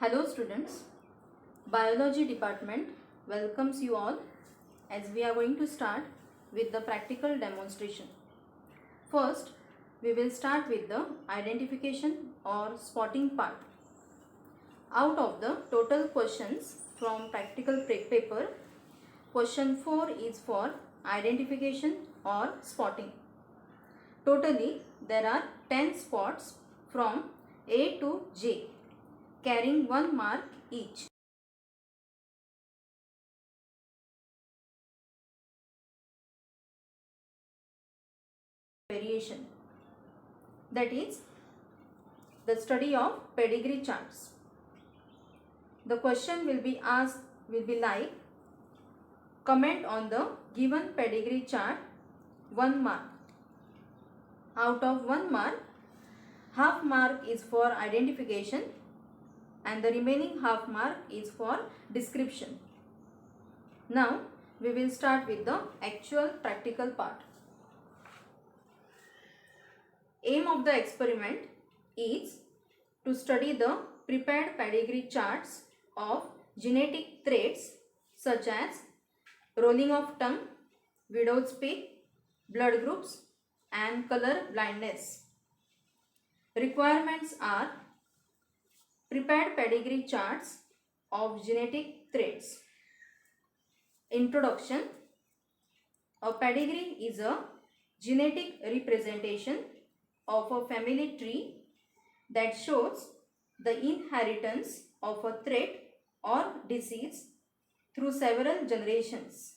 Hello students, Biology department welcomes you all as we are going to start with the practical demonstration. First, we will start with the identification or spotting part. Out of the total questions from practical paper, question 4 is for identification or spotting. Totally, there are 10 spots from A to J, carrying 1 mark each. Variation, that is the study of pedigree charts. The question will be like, comment on the given pedigree chart, 1 mark. Out of 1 mark, half mark is for identification and the remaining half mark is for description. Now we will start with the actual practical part. Aim of the experiment is to study the prepared pedigree charts of genetic traits such as rolling of tongue, widow's peak, blood groups and color blindness. Requirements are prepared pedigree charts of genetic traits. Introduction. A pedigree is a genetic representation of a family tree that shows the inheritance of a trait or disease through several generations.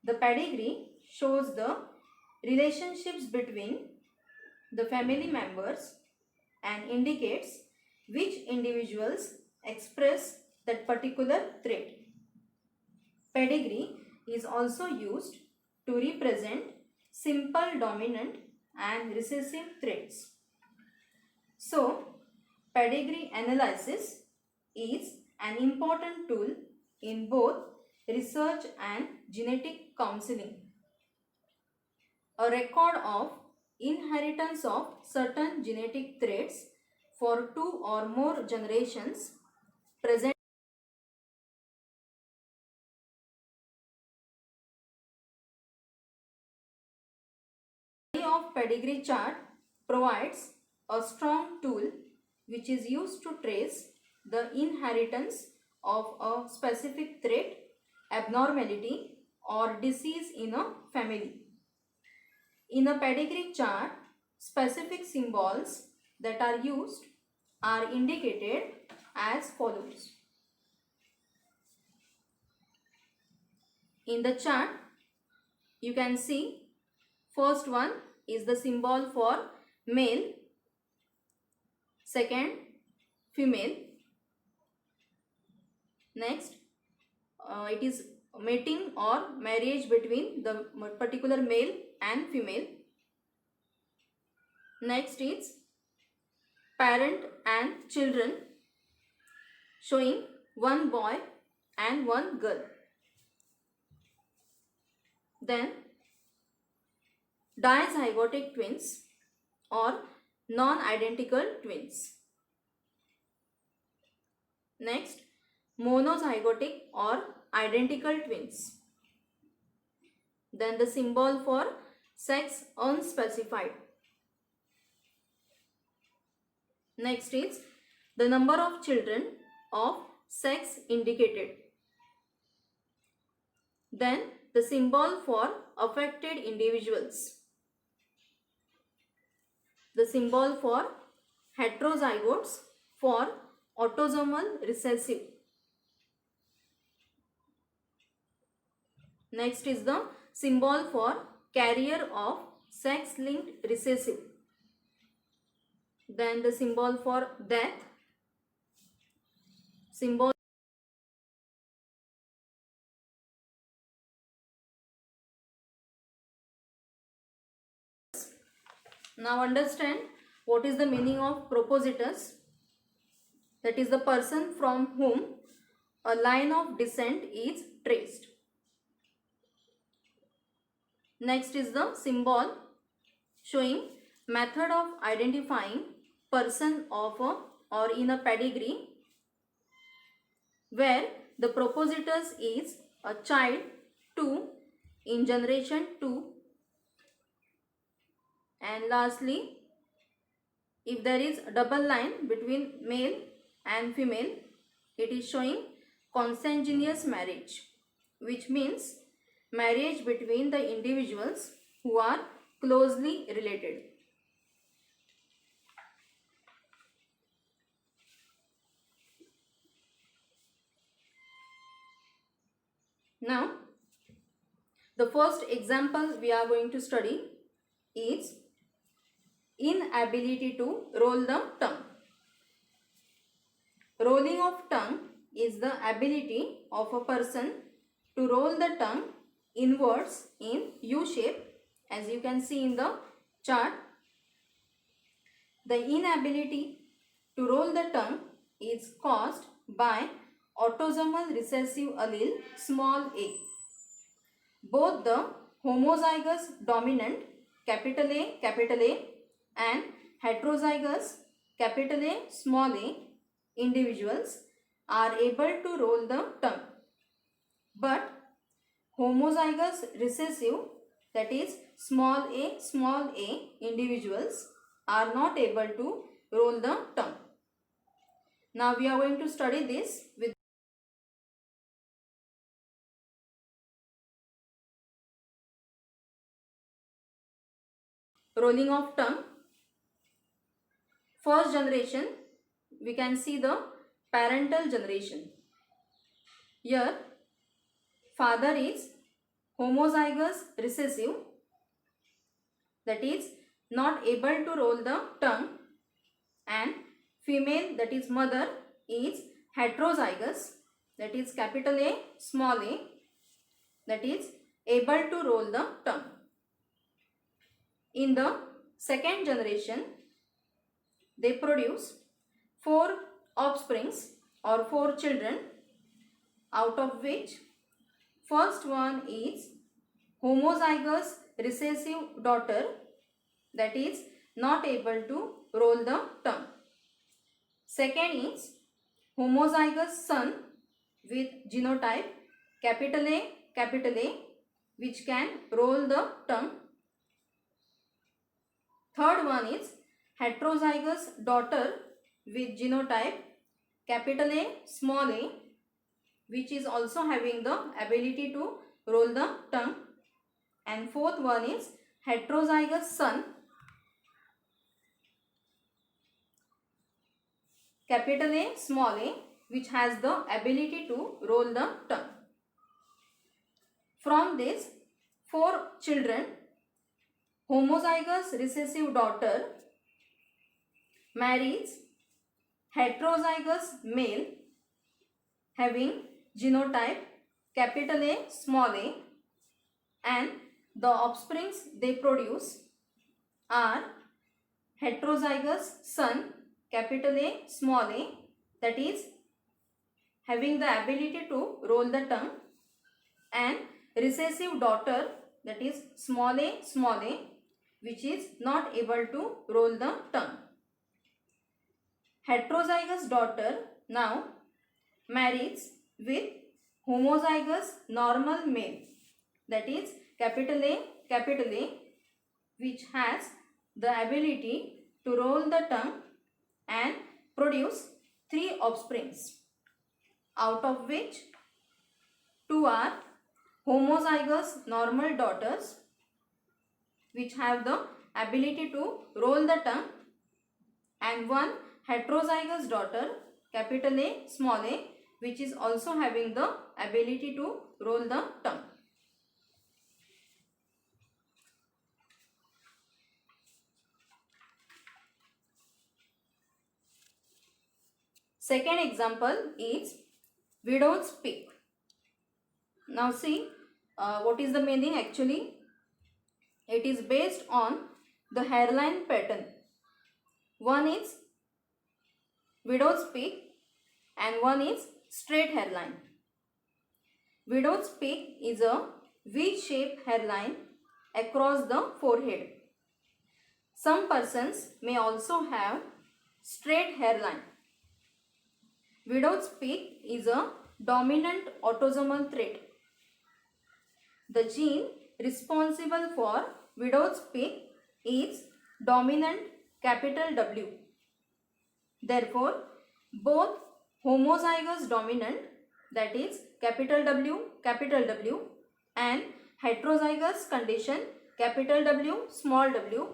The pedigree shows the relationships between the family members and indicates which individuals express that particular trait. Pedigree is also used to represent simple dominant and recessive traits. So, pedigree analysis is an important tool in both research and genetic counseling. A record of inheritance of certain genetic traits for 2 or more generations present of pedigree chart provides a strong tool which is used to trace the inheritance of a specific trait, abnormality or disease in a family. In a pedigree chart, specific symbols that are used are indicated as follows. In the chart, you can see first one is the symbol for male, second female, next it is mating or marriage between the particular male and female, next is parent and children showing 1 boy and 1 girl, then dizygotic twins or non-identical twins, next monozygotic or identical twins, then the symbol for sex unspecified, next is the number of children of sex indicated, then the symbol for affected individuals, the symbol for heterozygotes for autosomal recessive, next is the symbol for carrier of sex-linked recessive, then the symbol for death, symbol. Now understand what is the meaning of propositus. That is the person from whom a line of descent is traced. Next is the symbol showing method of identifying person of a or in a pedigree where the propositus is a child 2 in generation 2, and lastly, if there is a double line between male and female, it is showing consanguineous marriage, which means marriage between the individuals who are closely related. Now, the first example we are going to study is inability to roll the tongue. Rolling of tongue is the ability of a person to roll the tongue inwards in U shape, as you can see in the chart. The inability to roll the tongue is caused by autosomal recessive allele small a. Both the homozygous dominant capital A and heterozygous capital A small a individuals are able to roll the tongue, but homozygous recessive, that is small a individuals are not able to roll the tongue. Now we are going to study this with rolling of tongue. First generation, we can see the parental generation. Here father is homozygous recessive, that is not able to roll the tongue, and female, that is mother, is heterozygous, that is capital A small a, that is able to roll the tongue. In the second generation, they produce 4 offsprings or 4 children, out of which first one is homozygous recessive daughter, that is not able to roll the tongue. Second is homozygous son with genotype capital A, which can roll the tongue. Third one is heterozygous daughter with genotype capital A small a, which is also having the ability to roll the tongue. And fourth one is heterozygous son capital A small a, which has the ability to roll the tongue. From this 4 children, homozygous recessive daughter marries heterozygous male having genotype capital A small a, and the offsprings they produce are heterozygous son capital A small a, that is having the ability to roll the tongue, and recessive daughter, that is small a, which is not able to roll the tongue. Heterozygous daughter now marries with homozygous normal male, that is capital A, which has the ability to roll the tongue and produce 3 offsprings, out of which 2 are homozygous normal daughters, which have the ability to roll the tongue, and 1 heterozygous daughter capital A small a, which is also having the ability to roll the tongue. Second example is widow's peak. Now see what is the meaning actually. It is based on the hairline pattern. One is widow's peak and one is straight hairline. Widow's peak is a V-shaped hairline across the forehead. Some persons may also have straight hairline. Widow's peak is a dominant autosomal trait. The gene responsible for widow's peak is dominant capital W. Therefore, both homozygous dominant, that is capital W, and heterozygous condition capital W, small w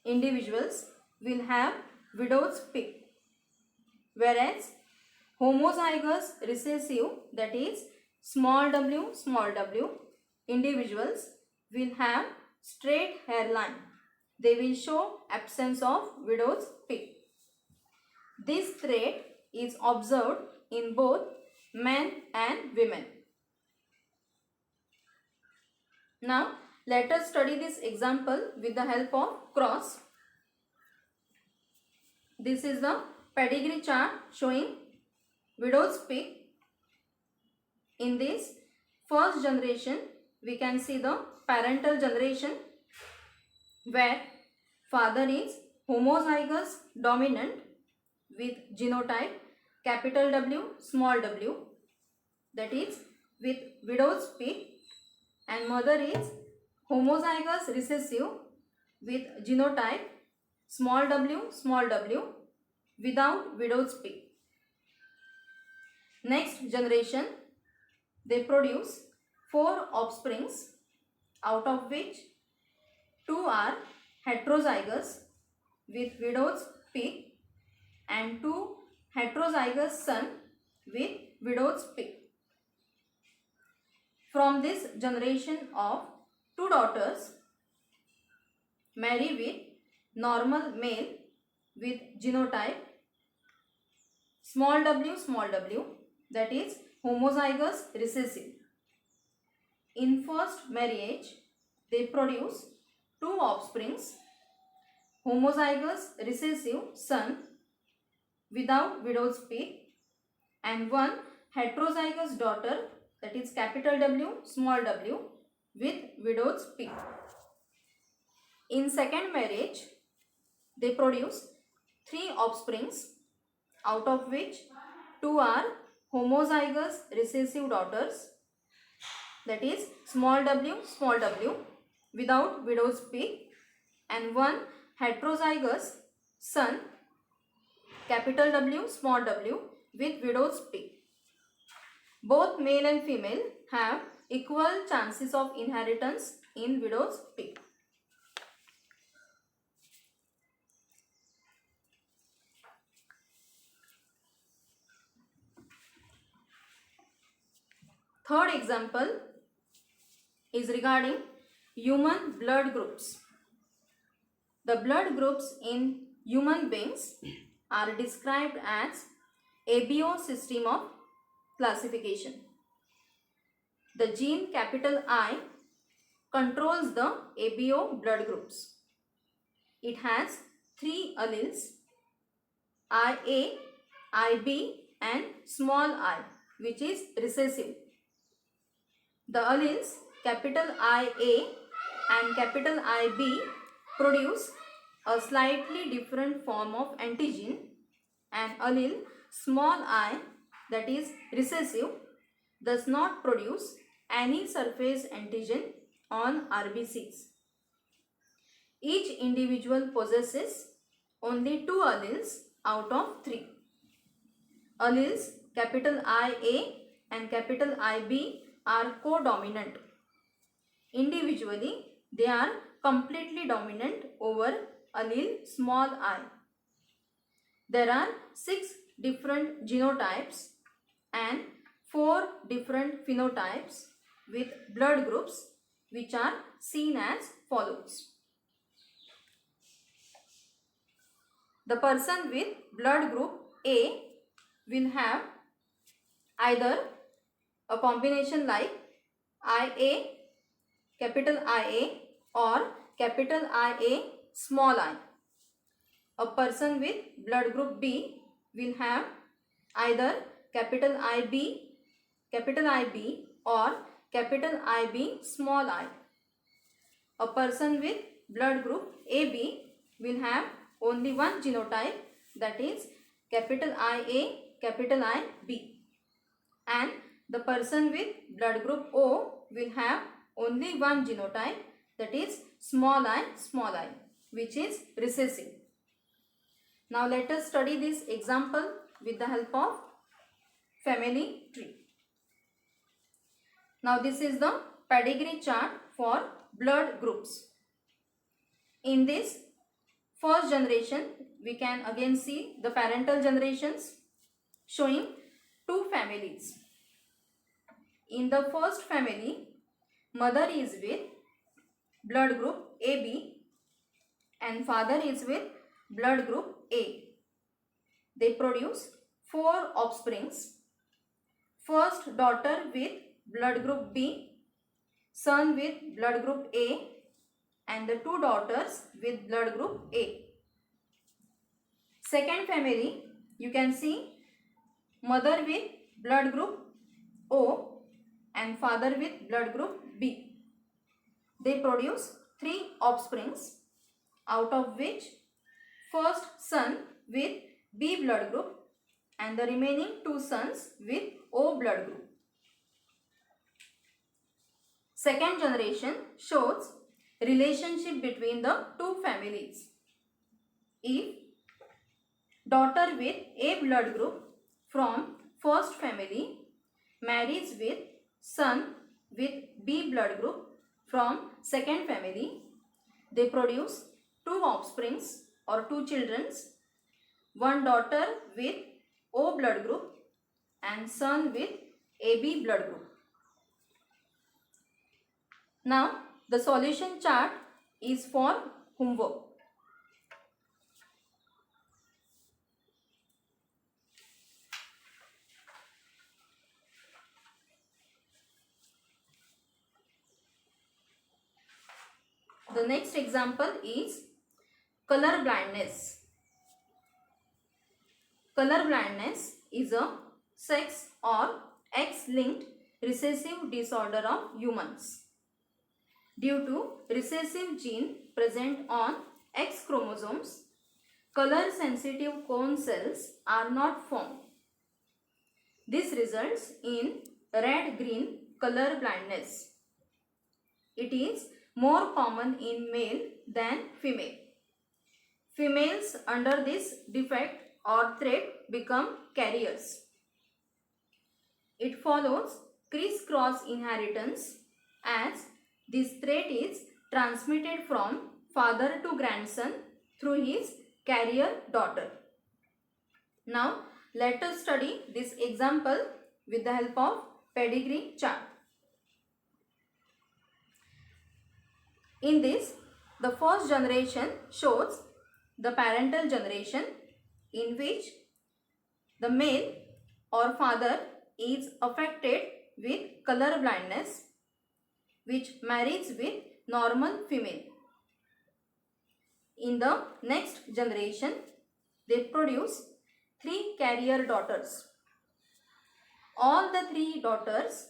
individuals will have widow's peak, whereas homozygous recessive, that is small w individuals will have straight hairline. They will show absence of widow's peak. This trait is observed in both men and women. Now, let us study this example with the help of cross. This is the pedigree chart showing widow's peak. In this first generation, we can see the parental generation where father is homozygous dominant with genotype capital W, small w, that is with widow's peak, and mother is homozygous recessive with genotype small w without widow's peak. Next generation, they produce 4 offsprings, out of which 2 are heterozygous with widow's peak and 2 heterozygous son with widow's peak. From this generation of 2 daughters marry with normal male with genotype small w, that is homozygous recessive. In first marriage, they produce 2 offsprings, homozygous recessive son without widow's peak and 1 heterozygous daughter, that is capital W, small w with widow's peak. In second marriage, they produce 3 offsprings, out of which 2 are homozygous recessive daughters, that is small w without widow's peak, and 1 heterozygous son capital W, small w with widow's peak. Both male and female have equal chances of inheritance in widow's peak. Third example is regarding human blood groups. The blood groups in human beings are described as ABO system of classification. The gene capital I controls the ABO blood groups. It has 3 alleles, IA, IB and small I, which is recessive. The alleles capital IA and capital IB produce a slightly different form of antigen, and allele small I, that is recessive, does not produce any surface antigen on RBCs. Each individual possesses only 2 alleles out of 3. Alleles capital IA and capital IB are co-dominant. Individually, they are completely dominant over allele small I. There are 6 different genotypes and 4 different phenotypes with blood groups, which are seen as follows. The person with blood group A will have either a combination like IA, capital IA or capital IA, small I. A person with blood group B will have either capital IB or capital IB, small I. A person with blood group AB will have only one genotype, that is capital IA, capital IB. and the person with blood group O will have only one genotype, that is small I, which is recessive. Now let us study this example with the help of family tree. Now this is the pedigree chart for blood groups. In this first generation, we can again see the parental generations showing two families. In the first family, mother is with blood group AB and father is with blood group A. They produce 4 offsprings. First, daughter with blood group B, son with blood group A, and the 2 daughters with blood group A. Second family, you can see mother with blood group O and father with blood group B. They produce 3 offsprings, out of which first son with B blood group and the remaining 2 sons with O blood group. Second generation shows relationship between the two families. If daughter with A blood group from first family marries with son with B blood group from second family, they produce 2 offsprings or 2 children, one daughter with O blood group and son with AB blood group. Now the solution chart is for homework. The next example is color blindness. Color blindness is a sex or X-linked recessive disorder of humans. Due to recessive gene present on X chromosomes, color-sensitive cone cells are not formed. This results in red-green color blindness. It is more common in male than female. Females under this defect or trait become carriers. It follows criss-cross inheritance as this trait is transmitted from father to grandson through his carrier daughter. Now let us study this example with the help of pedigree chart. In this, the first generation shows the parental generation in which the male or father is affected with color blindness, which marries with normal female. In the next generation, they produce 3 carrier daughters. All the 3 daughters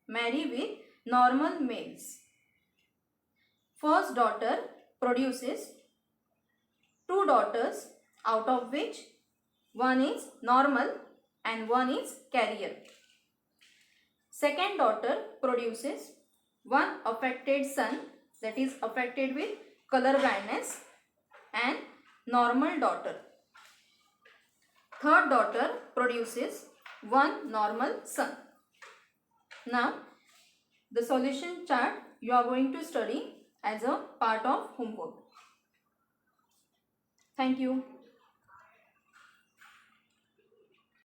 marry with normal males. First daughter produces 2 daughters, out of which one is normal and one is carrier. Second daughter produces 1 affected son, that is affected with color blindness, and normal daughter. Third daughter produces 1 normal son. Now the solution chart you are going to study as a part of homework. Thank you.